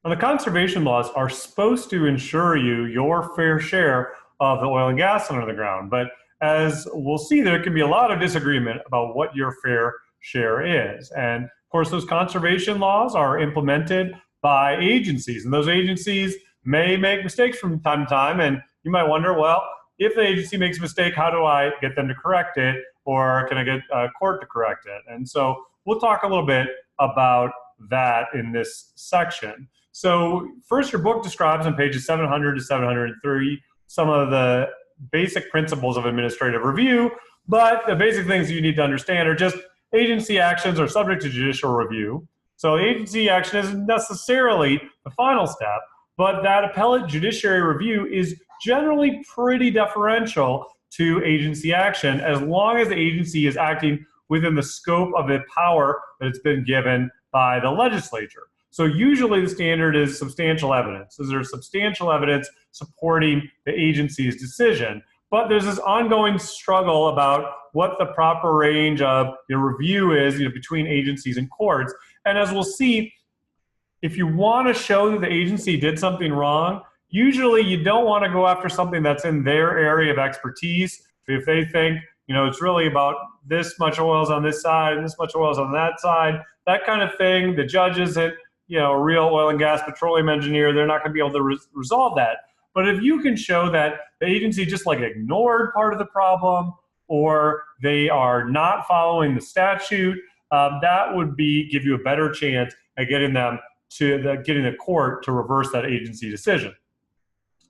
Now, the conservation laws are supposed to ensure you your fair share of the oil and gas under the ground. But as we'll see, there can be a lot of disagreement about what your fair share is. And of course, those conservation laws are implemented by agencies, and those agencies may make mistakes from time to time. And you might wonder, well, if the agency makes a mistake, how do I get them to correct it? Or can I get a court to correct it? And so we'll talk a little bit about that in this section. So first, your book describes on pages 700 to 703 some of the basic principles of administrative review, but the basic things you need to understand are just agency actions are subject to judicial review. So agency action isn't necessarily the final step, but that appellate judiciary review is generally pretty deferential to agency action as long as the agency is acting within the scope of the power that it's been given by the legislature. So usually the standard is substantial evidence. So there's substantial evidence supporting the agency's decision. But there's this ongoing struggle about what the proper range of review is between agencies and courts. And as we'll see, if you want to show that the agency did something wrong, usually you don't want to go after something that's in their area of expertise. If they think, it's really about this much oil's on this side and this much oil's on that side, that kind of thing, the judge isn't, a real oil and gas petroleum engineer, they're not going to be able to resolve that. But if you can show that the agency just ignored part of the problem, or they are not following the statute, that would give you a better chance at getting the court to reverse that agency decision.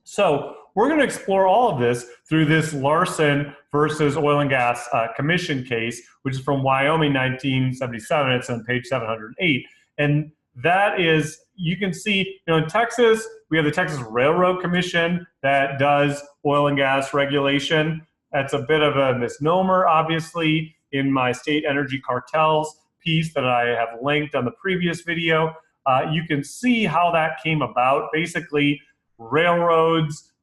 So we're going to explore all of this through this Larson versus Oil and Gas Commission case, which is from Wyoming, 1977. It's on page 708. And that is, you can see, in Texas, we have the Texas Railroad Commission that does oil and gas regulation. That's a bit of a misnomer, obviously, in my state energy cartels piece that I have linked on the previous video. You can see how that came about. Basically, railroads,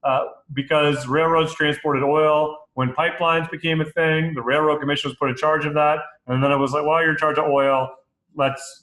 because railroads transported oil when pipelines became a thing, the Railroad Commission was put in charge of that. And then it was like, well, you're in charge of oil.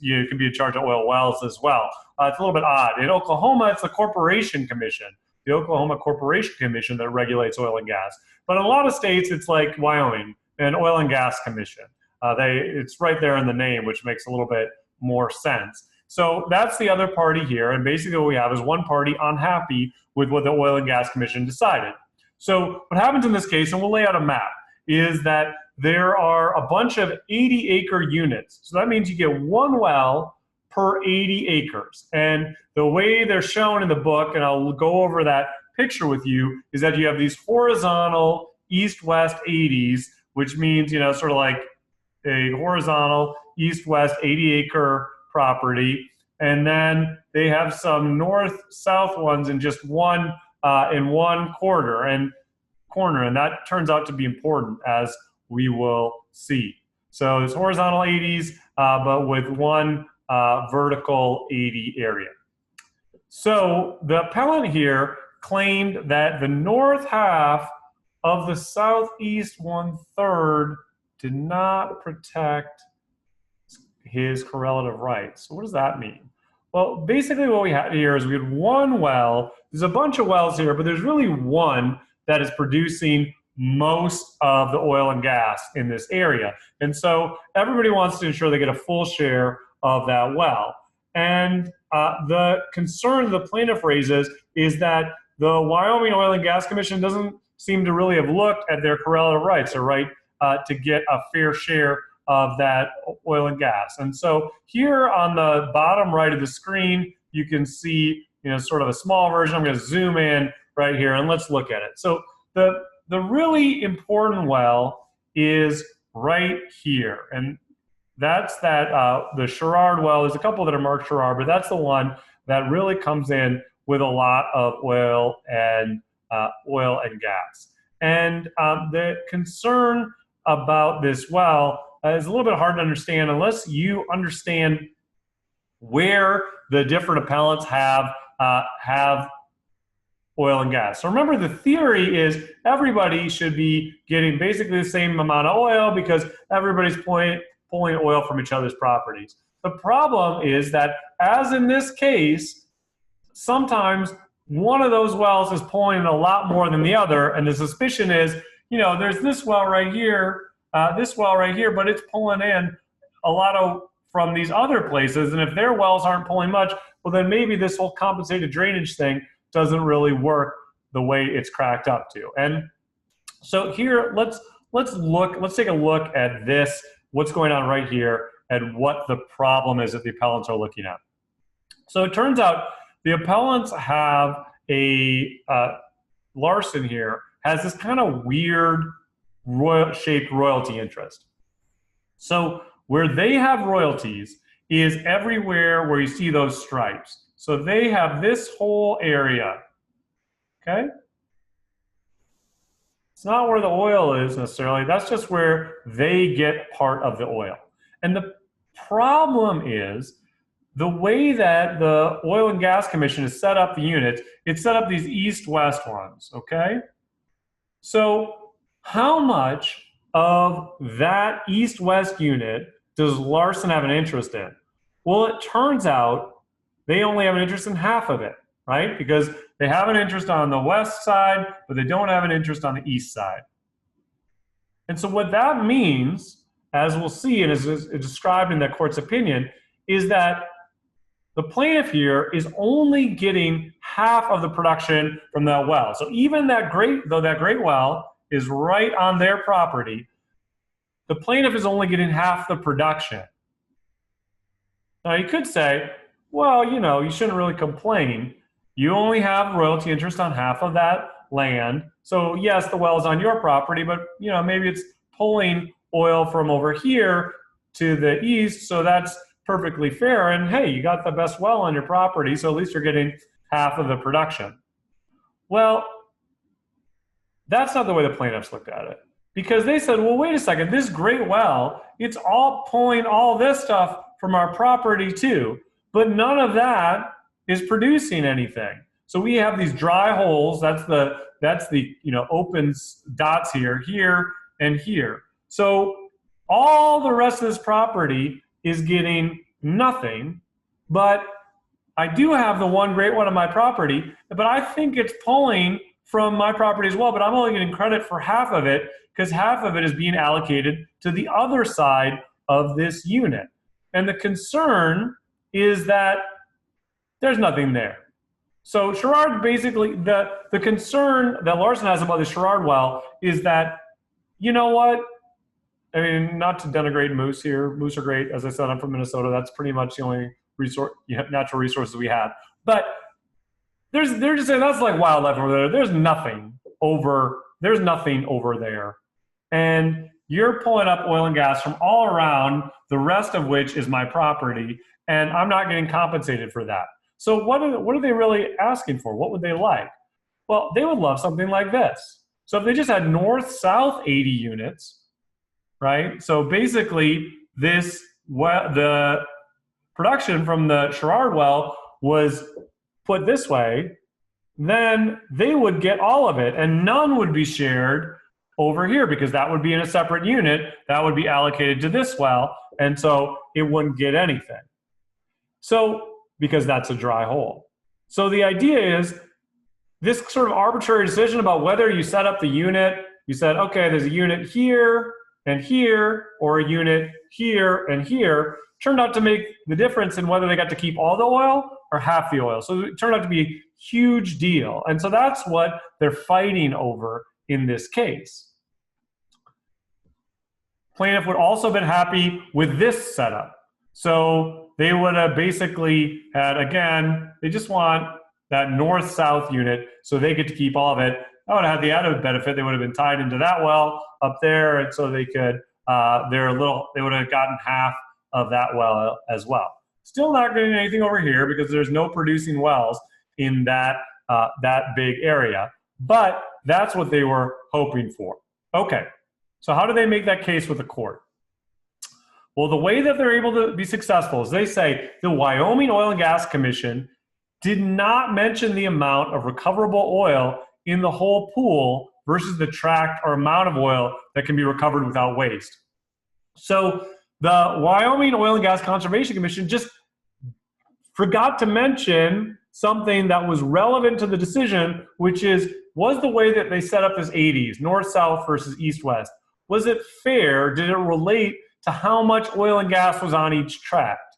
You can be in charge of oil wells as well. It's a little bit odd. In Oklahoma, it's the Corporation Commission, the Oklahoma Corporation Commission that regulates oil and gas. But in a lot of states, it's like Wyoming, an Oil and Gas Commission. It's right there in the name, which makes a little bit more sense. So that's the other party here. And basically what we have is one party unhappy with what the Oil and Gas Commission decided. So what happens in this case, and we'll lay out a map, is that there are a bunch of 80-acre units. So that means you get one well per 80 acres. And the way they're shown in the book, and I'll go over that picture with you, is that you have these horizontal east-west 80s, which means, sort of like a horizontal east-west 80-acre property. And then they have some north-south ones in just one corner. And that turns out to be important, as we will see. So it's horizontal 80s, but with one vertical 80 area. So the appellant here claimed that the north half of the southeast 1/3 did not protect his correlative rights. So what does that mean? Well, basically what we had here is we had one well. There's a bunch of wells here, but there's really one that is producing most of the oil and gas in this area. And so everybody wants to ensure they get a full share of that well. And the concern the plaintiff raises is that the Wyoming Oil and Gas Commission doesn't seem to really have looked at their correlative rights, or right to get a fair share of that oil and gas. And so here on the bottom right of the screen, you can see sort of a small version. I'm going to zoom in right here and let's look at it. So the really important well is right here, and that's the Sherrard well. There's a couple that are marked Sherrard, but that's the one that really comes in with a lot of oil and gas. And the concern about this well is a little bit hard to understand unless you understand where the different appellants have oil and gas. So remember, the theory is everybody should be getting basically the same amount of oil because everybody's pulling oil from each other's properties. The problem is that, as in this case, sometimes one of those wells is pulling in a lot more than the other, and the suspicion is, there's this well right here, but it's pulling in a lot from these other places, and if their wells aren't pulling much, well, then maybe this whole compensated drainage thing doesn't really work the way it's cracked up to. And so here, let's take a look at this, what's going on right here, and what the problem is that the appellants are looking at. So it turns out the appellants have Larson here has this kind of weird shaped royalty interest. So where they have royalties is everywhere where you see those stripes. So they have this whole area, okay? It's not where the oil is necessarily. That's just where they get part of the oil. And the problem is the way that the Oil and Gas Commission has set up the units, it's set up these east-west ones, okay? So how much of that east-west unit does Larson have an interest in? Well, it turns out they only have an interest in half of it, right? Because they have an interest on the west side, but they don't have an interest on the east side. And so what that means, as we'll see and is described in the court's opinion, is that the plaintiff here is only getting half of the production from that well. So even that great well is right on their property, the plaintiff is only getting half the production. Now you could say, well, you shouldn't really complain. You only have royalty interest on half of that land. So yes, the well is on your property, but maybe it's pulling oil from over here to the east, so that's perfectly fair. And hey, you got the best well on your property, so at least you're getting half of the production. Well, that's not the way the plaintiffs looked at it. Because they said, well, wait a second, this great well, it's all pulling all this stuff from our property too, but none of that is producing anything. So we have these dry holes, that's the open dots here, and here. So all the rest of this property is getting nothing, but I do have the one great one on my property, but I think it's pulling from my property as well, but I'm only getting credit for half of it because half of it is being allocated to the other side of this unit. And the concern is that there's nothing there. So Sherrard basically, the concern that Larson has about the Sherrard well is that, you know what? I mean, not to denigrate moose here. Moose are great. As I said, I'm from Minnesota. That's pretty much the only natural resources we have. But they're just saying that's like wildlife over there. There's nothing over there. And you're pulling up oil and gas from all around, the rest of which is my property, and I'm not getting compensated for that. So what are they really asking for? What would they like? Well, they would love something like this. So if they just had north-south 80 units, right? So basically the production from the Sherrard well was put this way, then they would get all of it and none would be shared over here because that would be in a separate unit that would be allocated to this well, and so it wouldn't get anything. So because that's a dry hole. So the idea is this sort of arbitrary decision about whether you set up the unit, you said, okay, there's a unit here and here, or a unit here and here, turned out to make the difference in whether they got to keep all the oil or half the oil. So it turned out to be a huge deal. And so that's what they're fighting over in this case. Plaintiff would also have been happy with this setup. So they would have basically had, again, they just want that north-south unit so they get to keep all of it. That would have had the added benefit. They would have been tied into that well up there, and so they could, they would have gotten half of that well as well. Still not getting anything over here because there's no producing wells in that big area, but that's what they were hoping for. Okay, so how do they make that case with the court? Well, the way that they're able to be successful is they say the Wyoming Oil and Gas Commission did not mention the amount of recoverable oil in the whole pool versus the tract or amount of oil that can be recovered without waste. So the Wyoming Oil and Gas Conservation Commission just forgot to mention something that was relevant to the decision, which is, was the way that they set up this 80s, north-south versus east-west, was it fair? Did it relate to how much oil and gas was on each tract?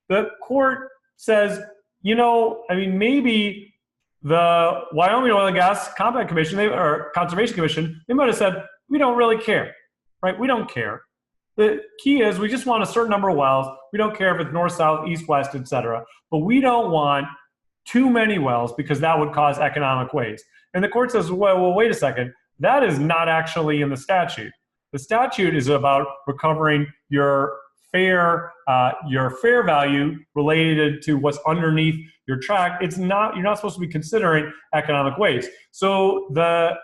The court says, you know, I mean, maybe the Wyoming Oil and Gas Compact Commission, or Conservation Commission, they might have said, we don't really care, right? We don't care. The key is we just want a certain number of wells. We don't care if it's north, south, east, west, et cetera. But we don't want too many wells because that would cause economic waste. And the court says, well, wait a second. That is not actually in the statute. The statute is about recovering your fair value related to what's underneath your tract. It's not, you're not supposed to be considering economic waste. So the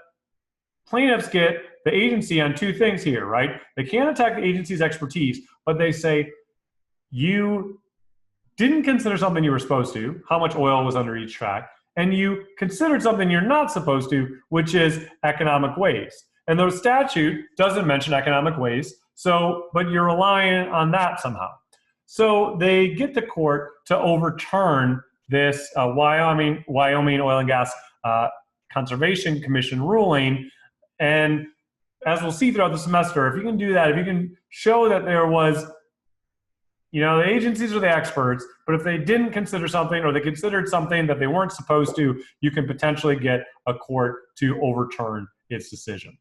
plaintiffs get the agency on two things here, right? They can't attack the agency's expertise, but they say, you didn't consider something you were supposed to, how much oil was under each tract, and you considered something you're not supposed to, which is economic waste. And the statute doesn't mention economic waste, so, but you're relying on that somehow. So they get the court to overturn this Wyoming Oil and Gas Conservation Commission ruling. And as we'll see throughout the semester, if you can do that, if you can show that there was, you know, the agencies are the experts, but if they didn't consider something or they considered something that they weren't supposed to, you can potentially get a court to overturn its decision.